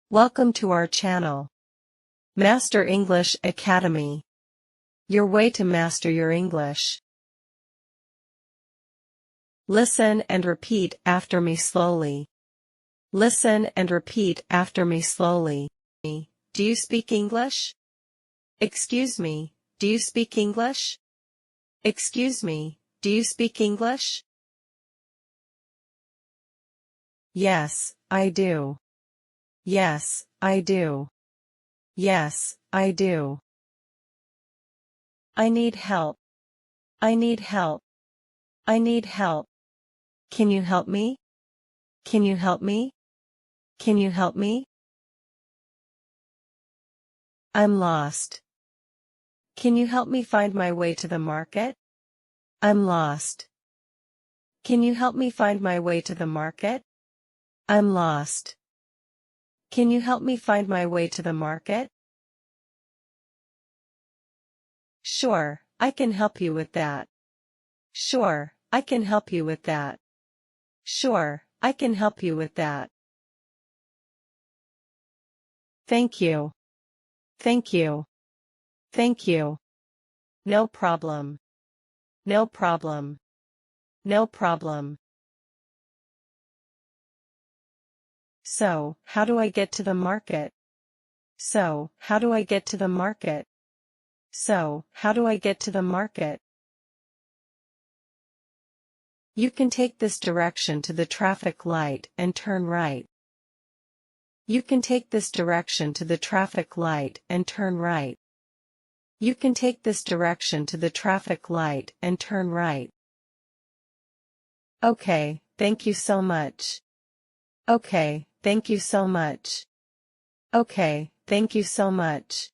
Welcome to our channel. Master English Academy. Your way to master your English. Listen and repeat after me slowly. Listen and repeat after me slowly. Do you speak English? Excuse me, do you speak English? Excuse me, do you speak English? Yes, I do. Yes, I do. Yes, I do. I need help. I need help. I need help. Can you help me? Can you help me? Can you help me? I'm lost. Can you help me find my way to the market? I'm lost. Can you help me find my way to the market? I'm lost. Can you help me find my way to the market? Sure, I can help you with that. Sure, I can help you with that. Sure, I can help you with that. Thank you. Thank you. Thank you. No problem. No problem. No problem. So, how do I get to the market? So, how do I get to the market? So, how do I get to the market? You can take this direction to the traffic light and turn right. You can take this direction to the traffic light and turn right. You can take this direction to the traffic light and turn right. Okay, thank you so much. Okay, thank you so much. Okay, thank you so much.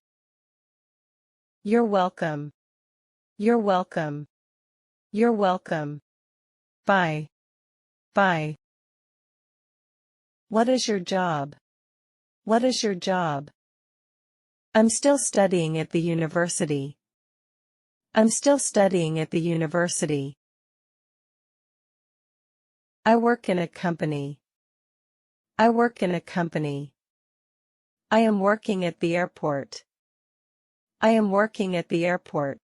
You're welcome. You're welcome. You're welcome. Bye. Bye. What is your job? What is your job? I'm still studying at the university. I'm still studying at the university. I work in a company. I work in a company. I am working at the airport. I am working at the airport.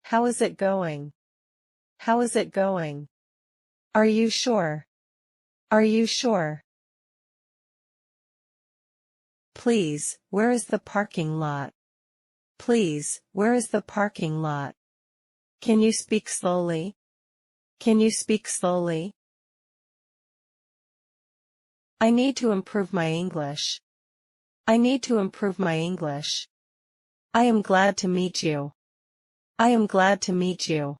How is it going? How is it going? Are you sure? Are you sure? Please, where is the parking lot? Please, where is the parking lot? Can you speak slowly? Can you speak slowly? I need to improve my English. I need to improve my English. I am glad to meet you. I am glad to meet you.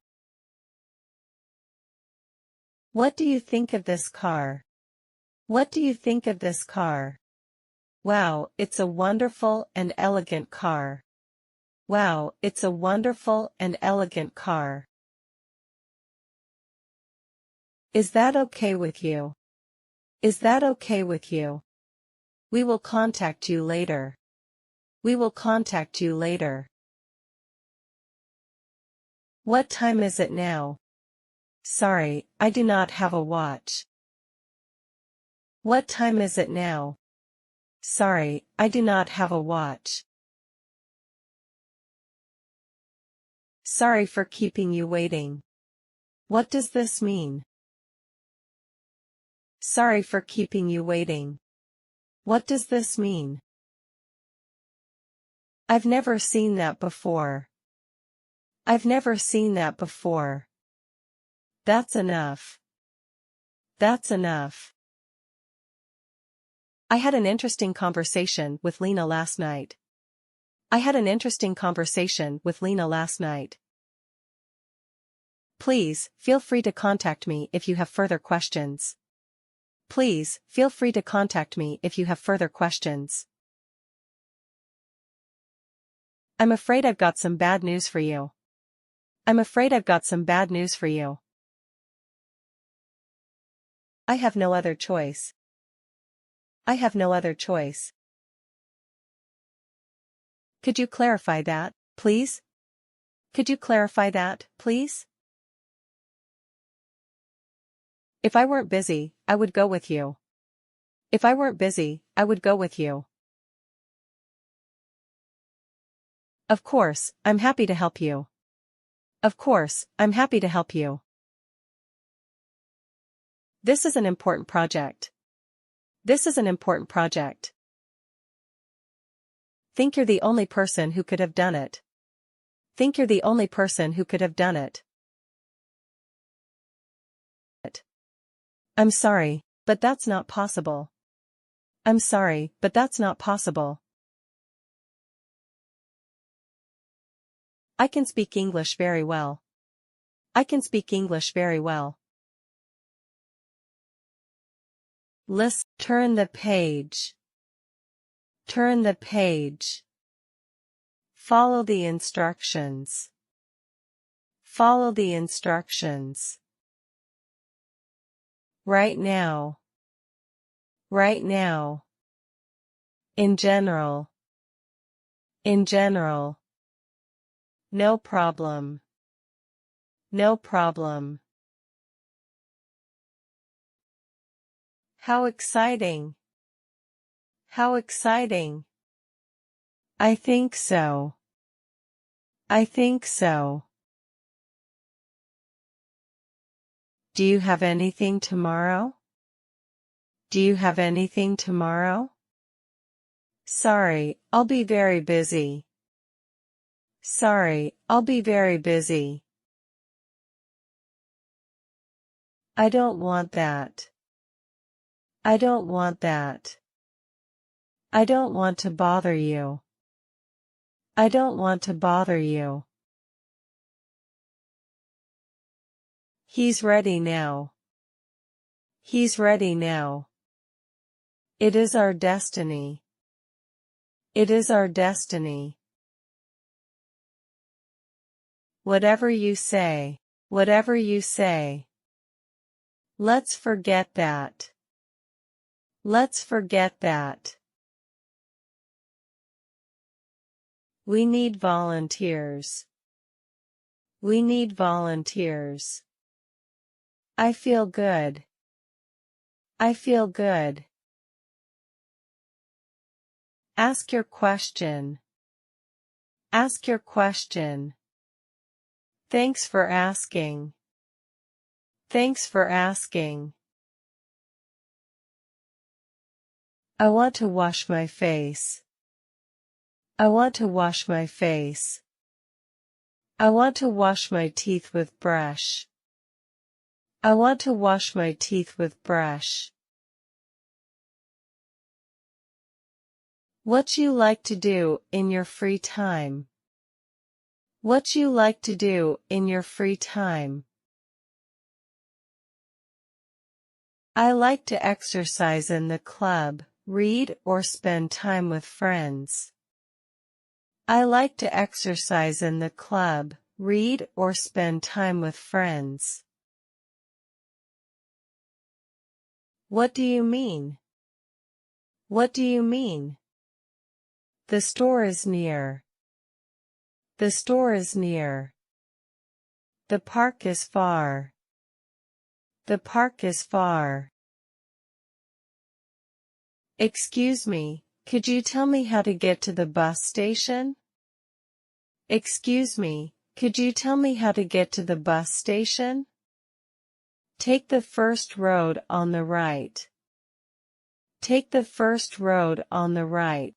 What do you think of this car? What do you think of this car? Wow, it's a wonderful and elegant car. Wow, it's a wonderful and elegant car. Is that okay with you? Is that okay with you? We will contact you later. We will contact you later. What time is it now? Sorry, I do not have a watch. What time is it now? Sorry, I do not have a watch. Sorry for keeping you waiting. What does this mean? Sorry for keeping you waiting. What does this mean? I've never seen that before. I've never seen that before. That's enough. That's enough. I had an interesting conversation with Lena last night. I had an interesting conversation with Lena last night. Please, feel free to contact me if you have further questions. Please, feel free to contact me if you have further questions. I'm afraid I've got some bad news for you. I'm afraid I've got some bad news for you. I have no other choice. I have no other choice. Could you clarify that, please? Could you clarify that, please? If I weren't busy, I would go with you. If I weren't busy, I would go with you. Of course, I'm happy to help you. Of course, I'm happy to help you. This is an important project. This is an important project. Think you're the only person who could have done it. Think you're the only person who could have done it. I'm sorry, but that's not possible. I'm sorry, but that's not possible. I can speak English very well. I can speak English very well. Listen. Turn the page. Turn the page. Follow the instructions. Follow the instructions. Right now. Right now. In general. In general. No problem. No problem. How exciting. How exciting. I think so. I think so. Do you have anything tomorrow? Do you have anything tomorrow? Sorry, I'll be very busy. Sorry, I'll be very busy. I don't want that. I don't want that. I don't want to bother you. I don't want to bother you. He's ready now. He's ready now. It is our destiny. It is our destiny. Whatever you say. Whatever you say. Let's forget that. Let's forget that. We need volunteers. We need volunteers. I feel good. I feel good. Ask your question. Ask your question. Thanks for asking. Thanks for asking. I want to wash my face. I want to wash my face. I want to wash my teeth with brush. I want to wash my teeth with brush. What you like to do in your free time. What you like to do in your free time. I like to exercise in the club, read or spend time with friends. I like to exercise in the club, read or spend time with friends. What do you mean? What do you mean? The store is near. The store is near. The park is far. The park is far. Excuse me, could you tell me how to get to the bus station? Excuse me, could you tell me how to get to the bus station? Take the first road on the right. Take the first road on the right.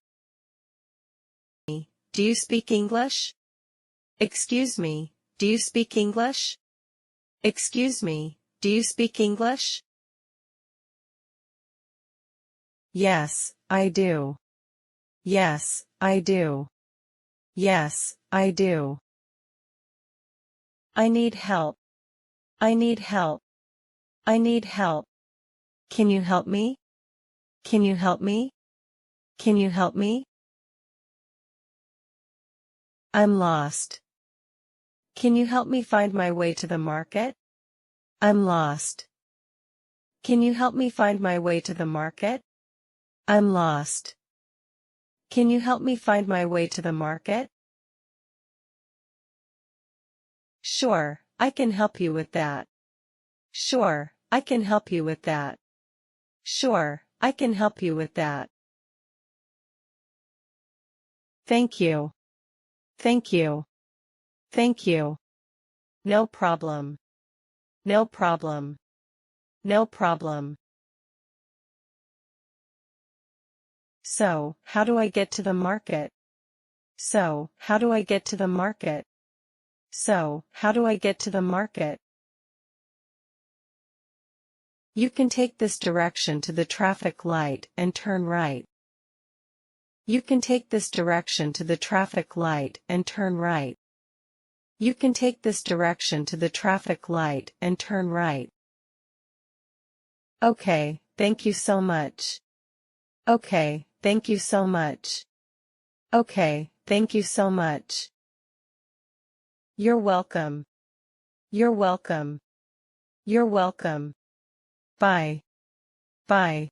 Do you speak English? Excuse me, do you speak English? Excuse me, do you speak English? Yes, I do. Yes, I do. Yes, I do. I need help. I need help. I need help. Can you help me? Can you help me? Can you help me? I'm lost. Can you help me find my way to the market? I'm lost. Can you help me find my way to the market? I'm lost. Can you help me find my way to the market? Sure, I can help you with that. Sure, I can help you with that. Sure, I can help you with that. Thank you. Thank you. Thank you. No problem. No problem. No problem. So, how do I get to the market? So, how do I get to the market? So, how do I get to the market? You can take this direction to the traffic light and turn right. You can take this direction to the traffic light and turn right. You can take this direction to the traffic light and turn right. Okay, thank you so much. Okay, thank you so much. Okay, thank you so much. You're welcome. You're welcome. You're welcome. Bye. Bye.